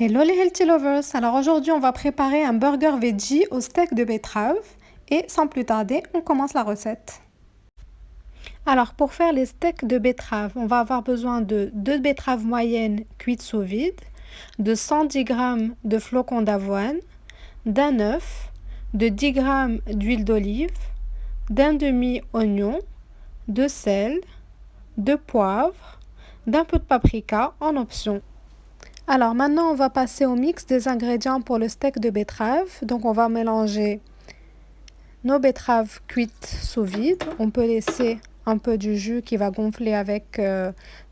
Hello les healthy lovers! Alors aujourd'hui on va préparer un burger veggie au steak de betterave et sans plus tarder on commence la recette. Alors pour faire les steaks de betterave, on va avoir besoin de 2 betteraves moyennes cuites sous vide, de 110 g de flocons d'avoine, d'un œuf, de 10 g d'huile d'olive, d'un demi-oignon, de sel, de poivre, d'un peu de paprika en option. Alors maintenant on va passer au mix des ingrédients pour le steak de betterave. Donc on va mélanger nos betteraves cuites sous vide. On peut laisser un peu du jus qui va gonfler avec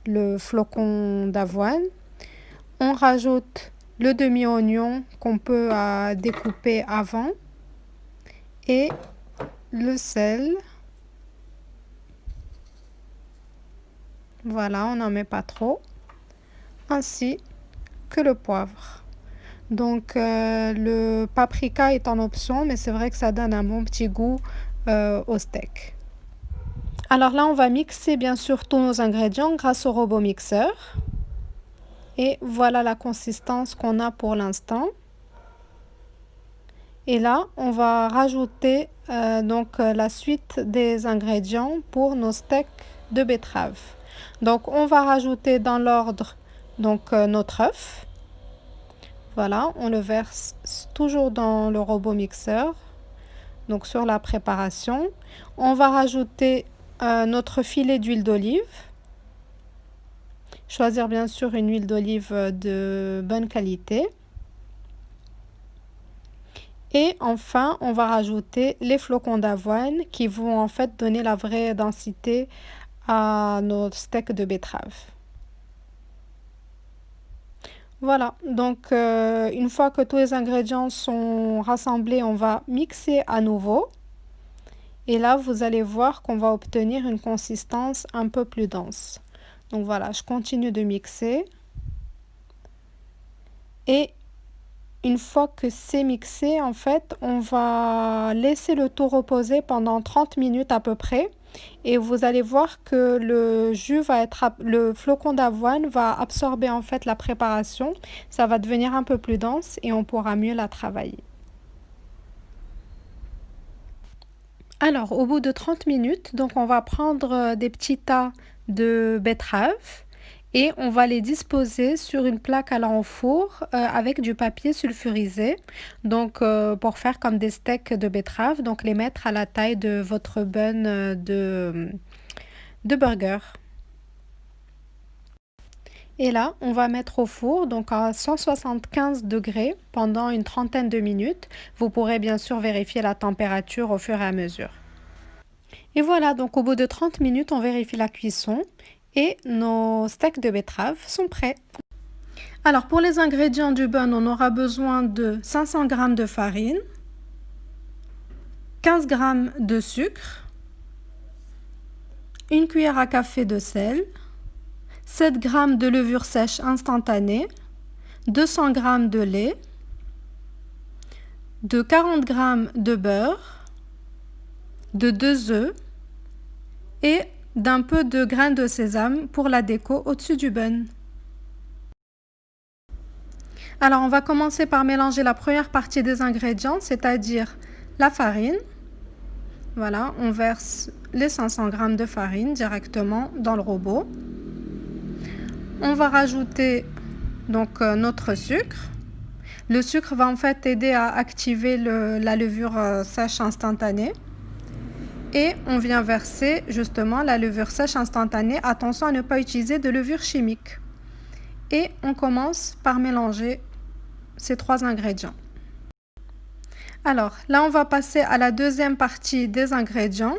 le flocon d'avoine. On rajoute le demi-oignon qu'on peut découper avant et le sel. Voilà, on n'en met pas trop. Ainsi que le poivre. Donc le paprika est en option, mais c'est vrai que ça donne un bon petit goût au steak. Alors là, on va mixer bien sûr tous nos ingrédients grâce au robot mixeur. Et voilà la consistance qu'on a pour l'instant. Et là, on va rajouter la suite des ingrédients pour nos steaks de betterave. Donc on va rajouter dans l'ordre notre œuf. Voilà, on le verse toujours dans le robot mixeur. Donc sur la préparation, on va rajouter notre filet d'huile d'olive. Choisir bien sûr une huile d'olive de bonne qualité. Et enfin, on va rajouter les flocons d'avoine qui vont en fait donner la vraie densité à nos steaks de betterave. Voilà, donc une fois que tous les ingrédients sont rassemblés, on va mixer à nouveau. Et là, vous allez voir qu'on va obtenir une consistance un peu plus dense. Donc voilà, je continue de mixer. Et une fois que c'est mixé, en fait, on va laisser le tout reposer pendant 30 minutes à peu près. Et vous allez voir que le flocon d'avoine va absorber en fait la préparation. Ça va devenir un peu plus dense et on pourra mieux la travailler. Alors, au bout de 30 minutes, donc on va prendre des petits tas de betteraves et on va les disposer sur une plaque allant au four avec du papier sulfurisé. Donc, pour faire comme des steaks de betterave, donc les mettre à la taille de votre bun de burger. Et là, on va mettre au four donc à 175 degrés pendant une trentaine de minutes. Vous pourrez bien sûr vérifier la température au fur et à mesure. Et voilà, donc au bout de 30 minutes, on vérifie la cuisson et nos steaks de betterave sont prêts. Alors pour les ingrédients du bun, on aura besoin de 500 g de farine, 15 g de sucre, une cuillère à café de sel, 7 g de levure sèche instantanée, 200 g de lait, de 40 g de beurre, de 2 œufs et d'un peu de graines de sésame pour la déco au-dessus du bun. Alors on va commencer par mélanger la première partie des ingrédients, c'est-à-dire la farine. Voilà, on verse les 500 g de farine directement dans le robot. On va rajouter donc notre sucre. Le sucre va en fait aider à activer la levure sèche instantanée. Et on vient verser justement la levure sèche instantanée. Attention à ne pas utiliser de levure chimique. Et on commence par mélanger ces 3 ingrédients. Alors là, on va passer à la deuxième partie des ingrédients.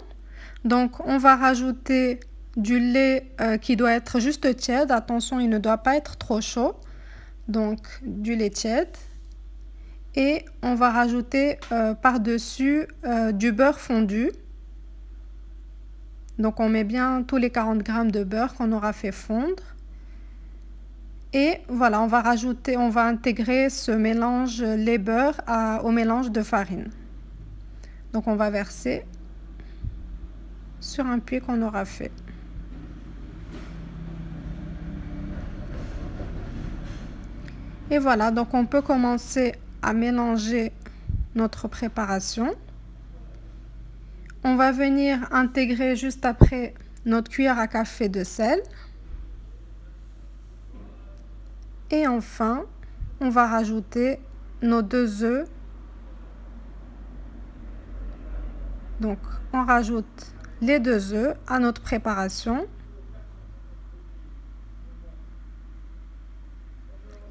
Donc on va rajouter du lait qui doit être juste tiède. Attention, il ne doit pas être trop chaud. Donc du lait tiède. Et on va rajouter par-dessus du beurre fondu. Donc on met bien tous les 40 g de beurre qu'on aura fait fondre. Et voilà, on va intégrer ce mélange lait-beurre au mélange de farine. Donc on va verser sur un puits qu'on aura fait. Et voilà, donc on peut commencer à mélanger notre préparation. On va venir intégrer juste après notre cuillère à café de sel. Et enfin, on va rajouter nos 2 œufs. Donc, on rajoute les 2 œufs à notre préparation.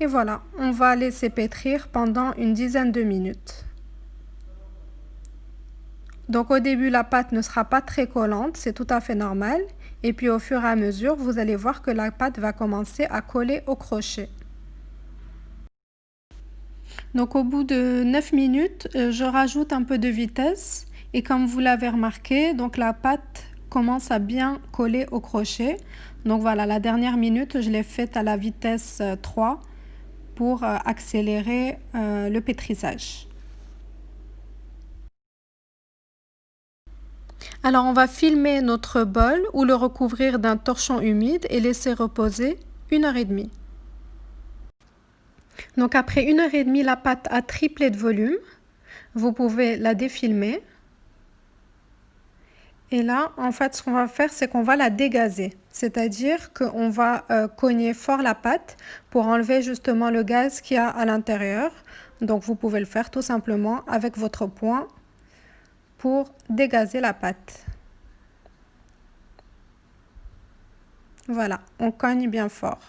Et voilà, on va laisser pétrir pendant une dizaine de minutes. Donc au début, la pâte ne sera pas très collante, c'est tout à fait normal. Et puis au fur et à mesure, vous allez voir que la pâte va commencer à coller au crochet. Donc au bout de 9 minutes, je rajoute un peu de vitesse. Et comme vous l'avez remarqué, donc la pâte commence à bien coller au crochet. Donc voilà, la dernière minute, je l'ai faite à la vitesse 3 pour accélérer le pétrissage. Alors on va filmer notre bol ou le recouvrir d'un torchon humide et laisser reposer 1 heure et demie. Donc après 1 heure et demie, la pâte a triplé de volume. Vous pouvez la défilmer. Et là, en fait, ce qu'on va faire, c'est qu'on va la dégazer. C'est-à-dire qu'on va cogner fort la pâte pour enlever justement le gaz qu'il y a à l'intérieur. Donc vous pouvez le faire tout simplement avec votre poing pour dégazer la pâte. Voilà, on cogne bien fort.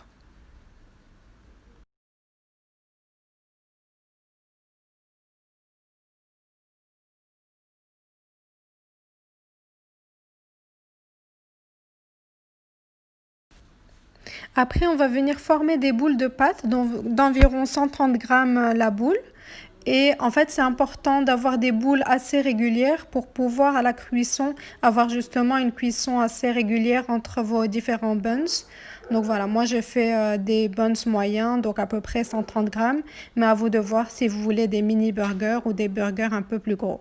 Après, on va venir former des boules de pâte d'environ 130 grammes la boule. Et en fait, c'est important d'avoir des boules assez régulières pour pouvoir à la cuisson avoir justement une cuisson assez régulière entre vos différents buns. Donc voilà, moi je fais des buns moyens, donc à peu près 130 grammes, mais à vous de voir si vous voulez des mini burgers ou des burgers un peu plus gros.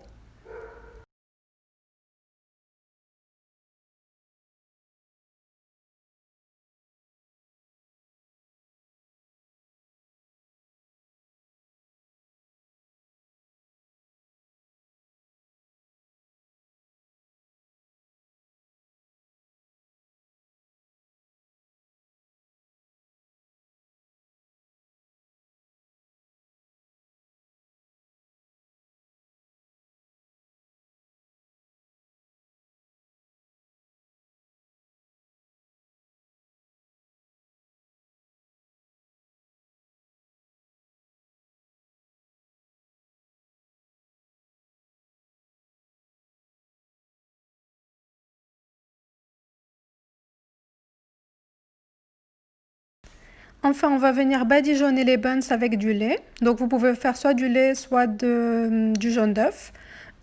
Enfin, on va venir badigeonner les buns avec du lait. Donc vous pouvez faire soit du lait, soit du jaune d'œuf.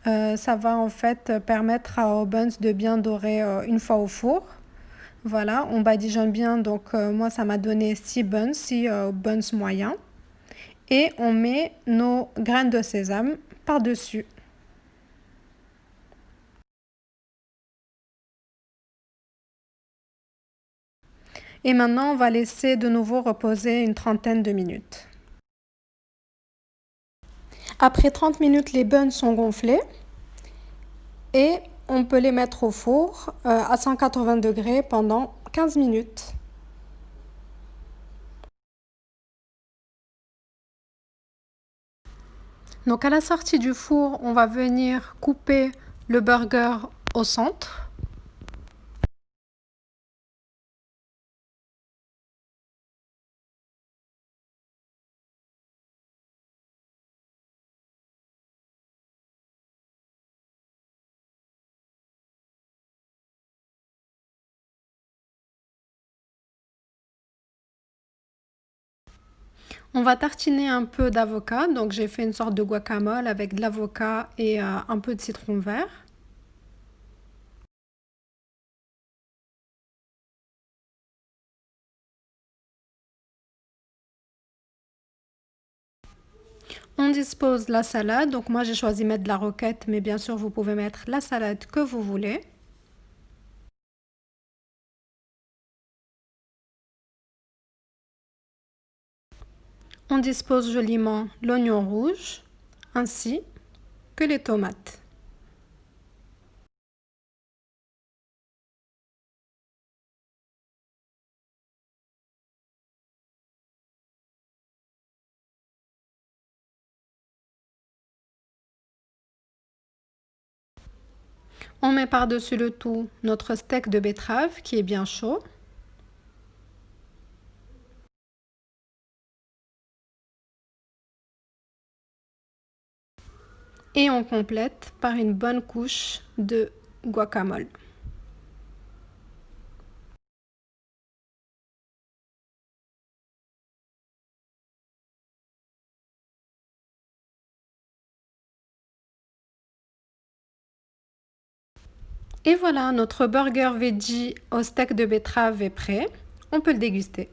Ça va en fait permettre aux buns de bien dorer une fois au four. Voilà, on badigeonne bien. Donc moi, ça m'a donné 6 buns, 6 buns moyens. Et on met nos graines de sésame par-dessus. Et maintenant, on va laisser de nouveau reposer une trentaine de minutes. Après 30 minutes, les buns sont gonflés et on peut les mettre au four à 180 degrés pendant 15 minutes. Donc à la sortie du four, on va venir couper le burger au centre. On va tartiner un peu d'avocat, donc j'ai fait une sorte de guacamole avec de l'avocat et un peu de citron vert. On dispose la salade, donc moi j'ai choisi de mettre de la roquette, mais bien sûr vous pouvez mettre la salade que vous voulez. On dispose joliment l'oignon rouge ainsi que les tomates. On met par-dessus le tout notre steak de betterave qui est bien chaud. Et on complète par une bonne couche de guacamole. Et voilà, notre burger veggie au steak de betterave est prêt. On peut le déguster.